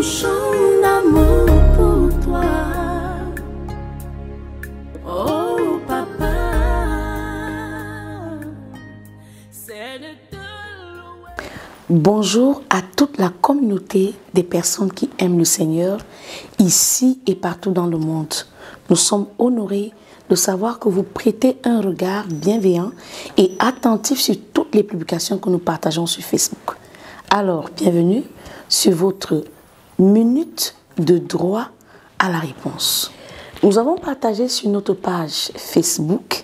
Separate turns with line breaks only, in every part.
mon chant d'amour pour toi. Oh papa, c'est de te louer.
Bonjour à toute la communauté des personnes qui aiment le Seigneur, ici et partout dans le monde. Nous sommes honorés de savoir que vous prêtez un regard bienveillant et attentif sur toutes les publications que nous partageons sur Facebook. Alors, bienvenue sur votre minute de droit à la réponse. Nous avons partagé sur notre page Facebook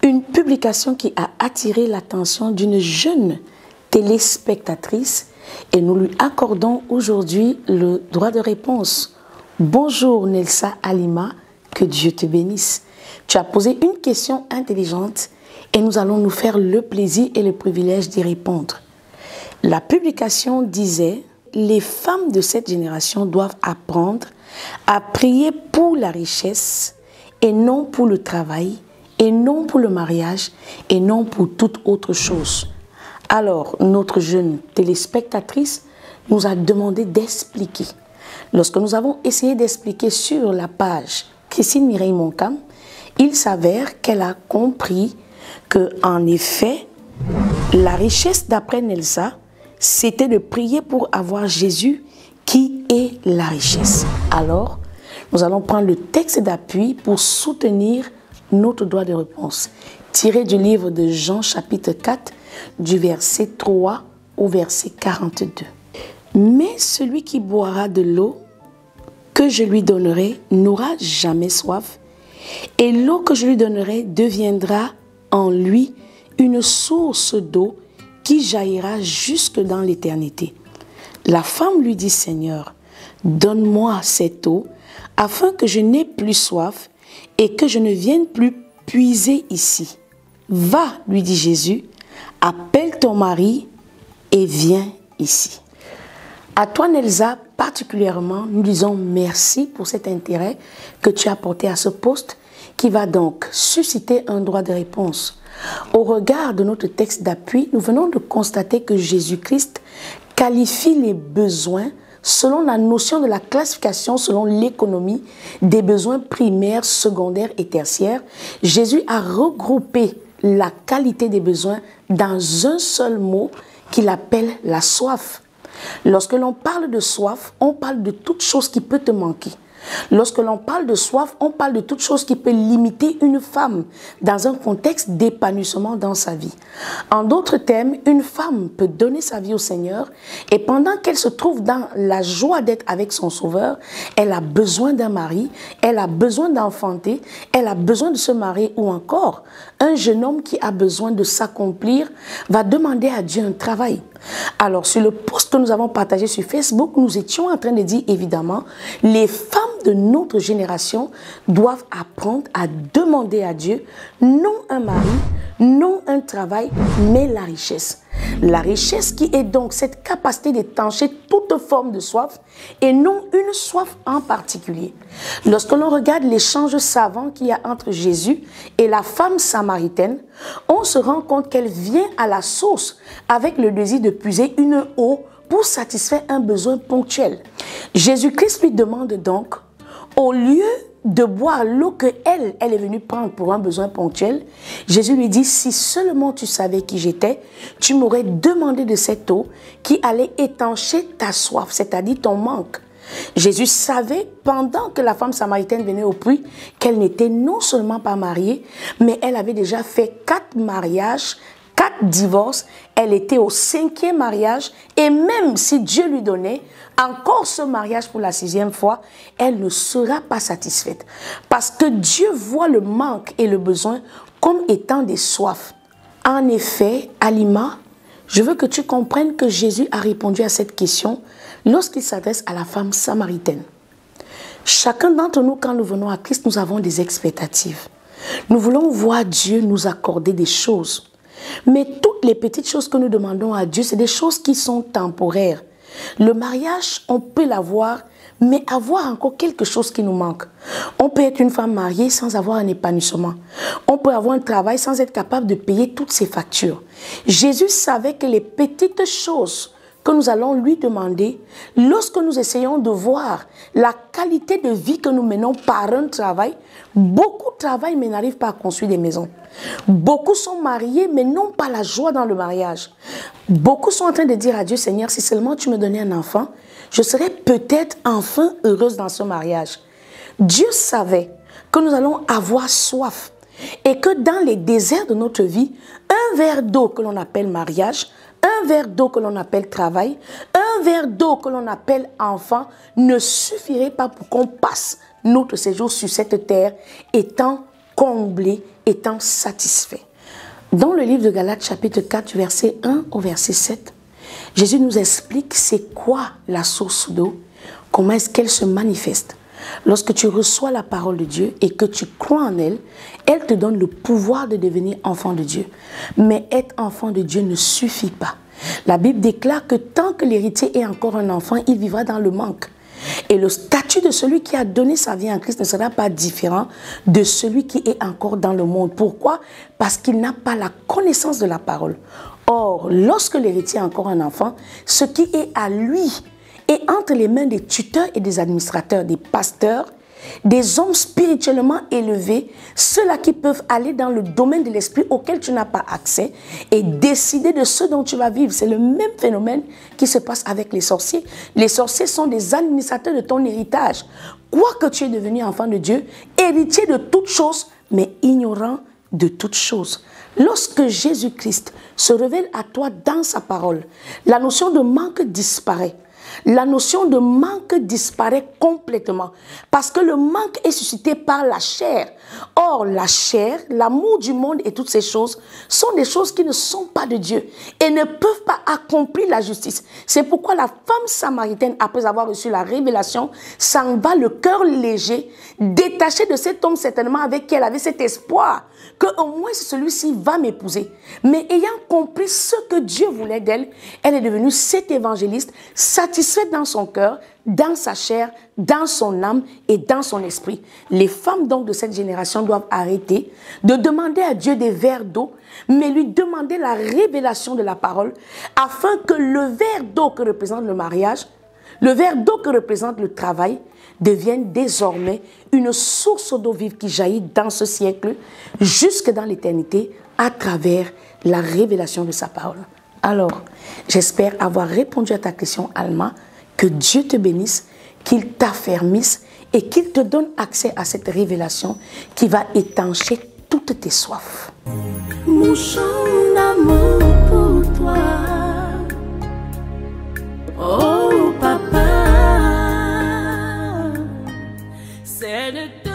une publication qui a attiré l'attention d'une jeune téléspectatrice et nous lui accordons aujourd'hui le droit de réponse. Bonjour Nelsa Alima, que Dieu te bénisse. Tu as posé une question intelligente et nous allons nous faire le plaisir et le privilège d'y répondre. La publication disait: les femmes de cette génération doivent apprendre à prier pour la richesse et non pour le travail, et non pour le mariage, et non pour toute autre chose. Alors, notre jeune téléspectatrice nous a demandé d'expliquer. Lorsque nous avons essayé d'expliquer sur la page Christine Mireille Moncam, il s'avère qu'elle a compris que, en effet, la richesse d'après Nelsa, c'était de prier pour avoir Jésus qui est la richesse. Alors, nous allons prendre le texte d'appui pour soutenir notre droit de réponse, tiré du livre de Jean chapitre 4, du verset 3 au verset 42. Mais celui qui boira de l'eau que je lui donnerai n'aura jamais soif, et l'eau que je lui donnerai deviendra en lui une source d'eau qui jaillira jusque dans l'éternité. La femme lui dit: Seigneur, donne-moi cette eau, afin que je n'ai plus soif et que je ne vienne plus puiser ici. Va, lui dit Jésus, appelle ton mari et viens ici. À toi, Nelsa, particulièrement, nous disons merci pour cet intérêt que tu as porté à ce poste qui va donc susciter un droit de réponse. Au regard de notre texte d'appui, nous venons de constater que Jésus-Christ qualifie les besoins selon la notion de la classification, selon l'économie des besoins primaires, secondaires et tertiaires. Jésus a regroupé la qualité des besoins dans un seul mot qu'il appelle la soif. Lorsque l'on parle de soif, on parle de toute chose qui peut te manquer. Lorsque l'on parle de soif, on parle de toute chose qui peut limiter une femme dans un contexte d'épanouissement dans sa vie. En d'autres termes, une femme peut donner sa vie au Seigneur et pendant qu'elle se trouve dans la joie d'être avec son Sauveur, elle a besoin d'un mari, elle a besoin d'enfanter, elle a besoin de se marier ou encore un jeune homme qui a besoin de s'accomplir va demander à Dieu un travail. Alors, sur le post que nous avons partagé sur Facebook, nous étions en train de dire évidemment, les femmes de notre génération doivent apprendre à demander à Dieu non un mari, non un travail, mais la richesse. La richesse qui est donc cette capacité d'étancher toute forme de soif et non une soif en particulier. Lorsque l'on regarde l'échange savant qu'il y a entre Jésus et la femme samaritaine, on se rend compte qu'elle vient à la source avec le désir de puiser une eau pour satisfaire un besoin ponctuel. Jésus-Christ lui demande donc, au lieu de boire l'eau qu'elle est venue prendre pour un besoin ponctuel, Jésus lui dit: si seulement tu savais qui j'étais, tu m'aurais demandé de cette eau qui allait étancher ta soif, c'est-à-dire ton manque. Jésus savait, pendant que la femme samaritaine venait au puits, qu'elle n'était non seulement pas mariée, mais elle avait déjà fait 4 mariages, 4 divorces, elle était au 5e mariage et même si Dieu lui donnait encore ce mariage pour la 6e fois, elle ne sera pas satisfaite. Parce que Dieu voit le manque et le besoin comme étant des soifs. En effet, Alima, je veux que tu comprennes que Jésus a répondu à cette question lorsqu'il s'adresse à la femme samaritaine. Chacun d'entre nous, quand nous venons à Christ, nous avons des expectatives. Nous voulons voir Dieu nous accorder des choses. Mais toutes les petites choses que nous demandons à Dieu, c'est des choses qui sont temporaires. Le mariage, on peut l'avoir, mais avoir encore quelque chose qui nous manque. On peut être une femme mariée sans avoir un épanouissement. On peut avoir un travail sans être capable de payer toutes ses factures. Jésus savait que les petites choses que nous allons lui demander lorsque nous essayons de voir la qualité de vie que nous menons par un travail. Beaucoup travaillent mais n'arrivent pas à construire des maisons. Beaucoup sont mariés mais n'ont pas la joie dans le mariage. Beaucoup sont en train de dire à Dieu, Seigneur, si seulement tu me donnais un enfant, je serais peut-être enfin heureuse dans ce mariage. Dieu savait que nous allons avoir soif et que dans les déserts de notre vie, un verre d'eau que l'on appelle mariage, un verre d'eau que l'on appelle travail, un verre d'eau que l'on appelle enfant ne suffirait pas pour qu'on passe notre séjour sur cette terre étant comblé, étant satisfait. Dans le livre de Galates chapitre 4, verset 1 au verset 7, Jésus nous explique c'est quoi la source d'eau, comment est-ce qu'elle se manifeste. Lorsque tu reçois la parole de Dieu et que tu crois en elle, elle te donne le pouvoir de devenir enfant de Dieu. Mais être enfant de Dieu ne suffit pas. La Bible déclare que tant que l'héritier est encore un enfant, il vivra dans le manque. Et le statut de celui qui a donné sa vie en Christ ne sera pas différent de celui qui est encore dans le monde. Pourquoi? Parce qu'il n'a pas la connaissance de la parole. Or, lorsque l'héritier est encore un enfant, ce qui est à lui est entre les mains des tuteurs et des administrateurs, des pasteurs, des hommes spirituellement élevés, ceux-là qui peuvent aller dans le domaine de l'esprit auquel tu n'as pas accès et décider de ce dont tu vas vivre. C'est le même phénomène qui se passe avec les sorciers. Les sorciers sont des administrateurs de ton héritage. Quoique tu es devenu enfant de Dieu, héritier de toutes choses, mais ignorant de toutes choses. Lorsque Jésus-Christ se révèle à toi dans sa parole, la notion de manque disparaît. La notion de manque disparaît complètement parce que le manque est suscité par la chair. Or, la chair, l'amour du monde et toutes ces choses sont des choses qui ne sont pas de Dieu et ne peuvent pas accomplir la justice. C'est pourquoi la femme samaritaine, après avoir reçu la révélation, s'en va le cœur léger, détachée de cet homme certainement avec qui elle avait cet espoir que au moins celui-ci va m'épouser. Mais ayant compris ce que Dieu voulait d'elle, elle est devenue cette évangéliste satisfaite dans son cœur, dans sa chair, dans son âme et dans son esprit. Les femmes donc de cette génération doivent arrêter de demander à Dieu des verres d'eau, mais lui demander la révélation de la parole afin que le verre d'eau que représente le mariage, le verre d'eau que représente le travail, devienne désormais une source d'eau vive qui jaillit dans ce siècle jusque dans l'éternité à travers la révélation de sa parole. Alors, j'espère avoir répondu à ta question, Alma. Que Dieu te bénisse, qu'il t'affermisse et qu'il te donne accès à cette révélation qui va étancher toutes tes soifs.
Mon chant d'amour pour toi. Oh papa, c'est de